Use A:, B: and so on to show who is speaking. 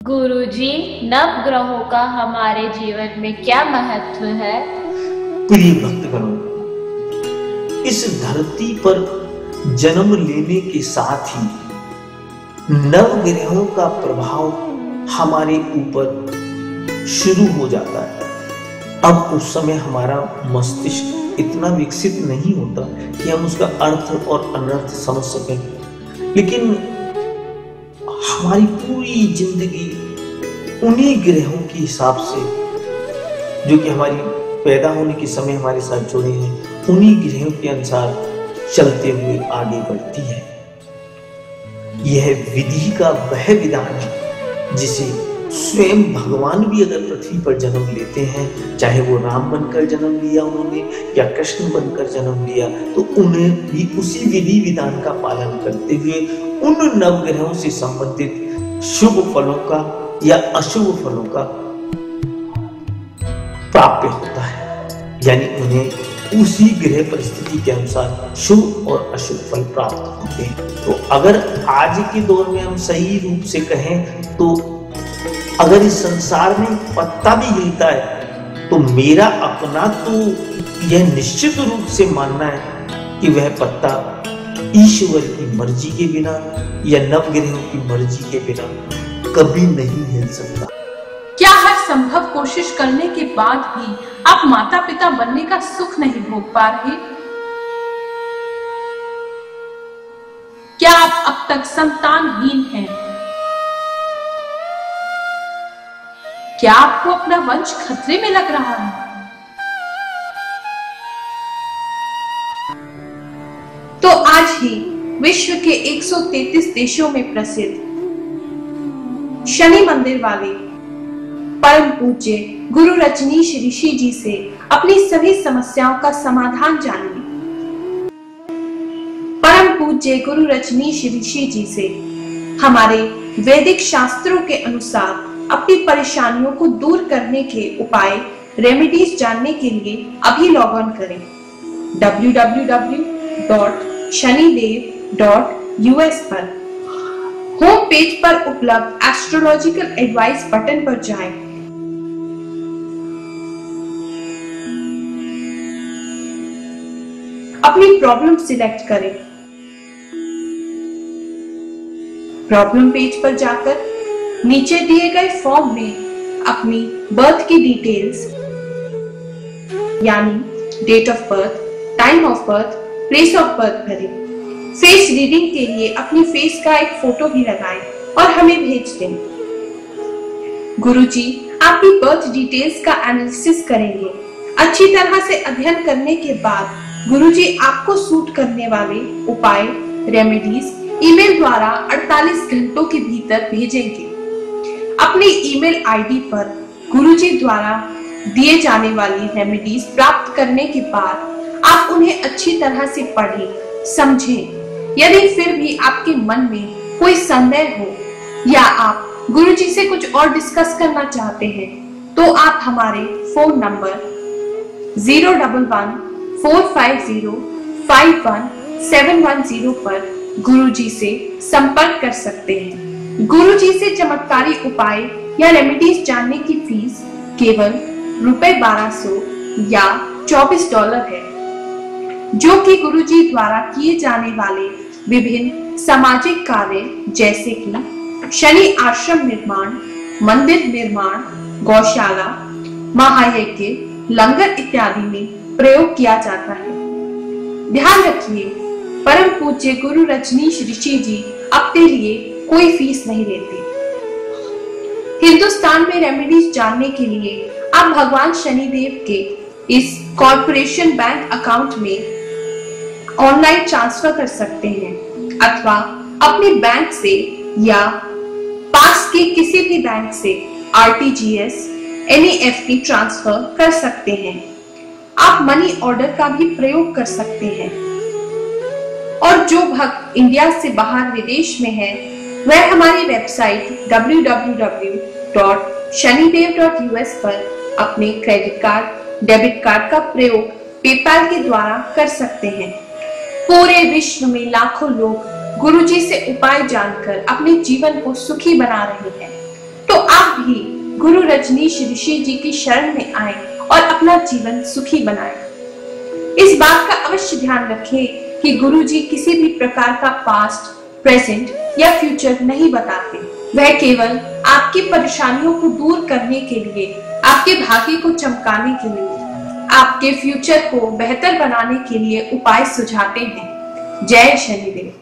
A: गुरुजी, नवग्रहों का हमारे जीवन में क्या महत्व है?
B: प्रिय भक्तगणों, इस धरती पर जन्म लेने के साथ ही नवग्रहों का प्रभाव हमारे ऊपर शुरू हो जाता है। अब उस समय हमारा मस्तिष्क इतना विकसित नहीं होता कि हम उसका अर्थ और अनर्थ समझ सकें, लेकिन हमारी पूरी जिंदगी उन्हीं ग्रहों के हिसाब से, जो कि हमारी पैदा होने के समय हमारे साथ जुड़े हैं, उन्हीं ग्रहों के अनुसार चलते हुए आगे बढ़ती है। यह विधि का वह विधान है जिसे स्वयं भगवान भी अगर पृथ्वी पर जन्म लेते हैं, चाहे वो राम बनकर जन्म लिया उन्होंने या कृष्ण बनकर जन्म लिया, तो उन्हें भी उसी विधि विधान का पालन करते हुए उन नवग्रहों से संबंधित शुभ फलों का या अशुभ फलों का प्राप्य होता है। यानी उन्हें उसी ग्रह परिस्थिति के अनुसार शुभ और अशुभ फल प्राप्त होते हैं। तो अगर आज के दौर में हम सही रूप से कहें तो अगर इस संसार में पत्ता भी हिलता है तो मेरा अपना तो यह निश्चित रूप से मानना है कि वह पत्ता ईश्वर की मर्जी के बिना या नवग्रहों की मर्जी के बिना कभी नहीं हिल सकता।
C: क्या हर संभव कोशिश करने के बाद भी आप माता पिता बनने का सुख नहीं भोग पा रहे? क्या आप अब तक संतानहीन हैं? क्या आपको अपना वंश खतरे में लग रहा है? तो आज ही विश्व के 133 देशों में प्रसिद्ध शनि मंदिर वाले परम पूज्य गुरु रजनीश ऋषि जी से अपनी सभी समस्याओं का समाधान जानिए। परम पूज्य गुरु रजनीश ऋषि जी से हमारे वैदिक शास्त्रों के अनुसार अपनी परेशानियों को दूर करने के उपाय, रेमेडीज जानने के लिए अभी लॉग ऑन करें www.shanidev.us पर। होम पेज पर उपलब्ध एस्ट्रोलॉजिकल एडवाइस बटन पर जाएं। अपनी प्रॉब्लम सिलेक्ट करें। प्रॉब्लम पेज पर जाकर नीचे दिए गए फॉर्म में अपनी बर्थ की डिटेल्स यानी date of birth, time of birth, place of birth भरें। फेस रीडिंग के लिए अपनी फेस का एक फोटो भी लगाएं और हमें भेज दें। गुरुजी आपकी बर्थ डिटेल्स का एनालिसिस करेंगे। अच्छी तरह से अध्ययन करने के बाद गुरुजी आपको सूट करने वाले उपाय, रेमेडीज ईमेल द्वारा 48 घंटों के भीतर भेजेंगे। अपनी ईमेल आईडी पर गुरुजी द्वारा दिए जाने वाली रेमेडीज प्राप्त करने के बाद आप उन्हें अच्छी तरह से पढ़ें, समझें। यदि फिर भी आपके मन में कोई संदेह हो या आप गुरुजी से कुछ और डिस्कस करना चाहते हैं तो आप हमारे फोन नंबर 011-450-51710 पर गुरुजी से संपर्क कर सकते हैं। गुरुजी से चमत्कारी उपाय या रेमेडीज जानने की फीस केवल ₹1200 या $24 है, जो कि गुरुजी द्वारा किए जाने वाले विभिन्न सामाजिक कार्य जैसे कि शनि आश्रम निर्माण, मंदिर निर्माण, गौशाला, महायज्ञ, लंगर इत्यादि में प्रयोग किया जाता है। ध्यान रखिए, परम पूज्य गुरु रजनीश ऋषि जी अपने लिए कोई फीस नहीं लेते। हिंदुस्तान में रेमेडीज जानने के लिए आप भगवान शनिदेव के इस कॉर्पोरेशन बैंक अकाउंट में ऑनलाइन ट्रांसफर कर सकते हैं अथवा अपने बैंक से या पास के किसी भी बैंक से RTGS, NEFT ट्रांसफर कर सकते हैं। आप मनी ऑर्डर का भी प्रयोग कर सकते हैं। और जो भक्त इंडिया से बाहर विदेश में है, वह हमारी वेबसाइट www.shanidev.us पर अपने क्रेडिट कार्ड, डेबिट कार्ड का प्रयोग पेपाल के द्वारा कर सकते हैं। पूरे विश्व में लाखों लोग गुरुजी से उपाय जानकर अपने जीवन को सुखी बना रहे हैं। तो गुरु रजनीश ऋषि जी की शरण में आए और अपना जीवन सुखी बनाए। इस बात का अवश्य ध्यान रखें कि गुरु जी किसी भी प्रकार का पास्ट, प्रेजेंट या फ्यूचर नहीं बताते। वह केवल आपकी परेशानियों को दूर करने के लिए, आपके भाग्य को चमकाने के लिए, आपके फ्यूचर को बेहतर बनाने के लिए उपाय सुझाते हैं। जय शनिदेव।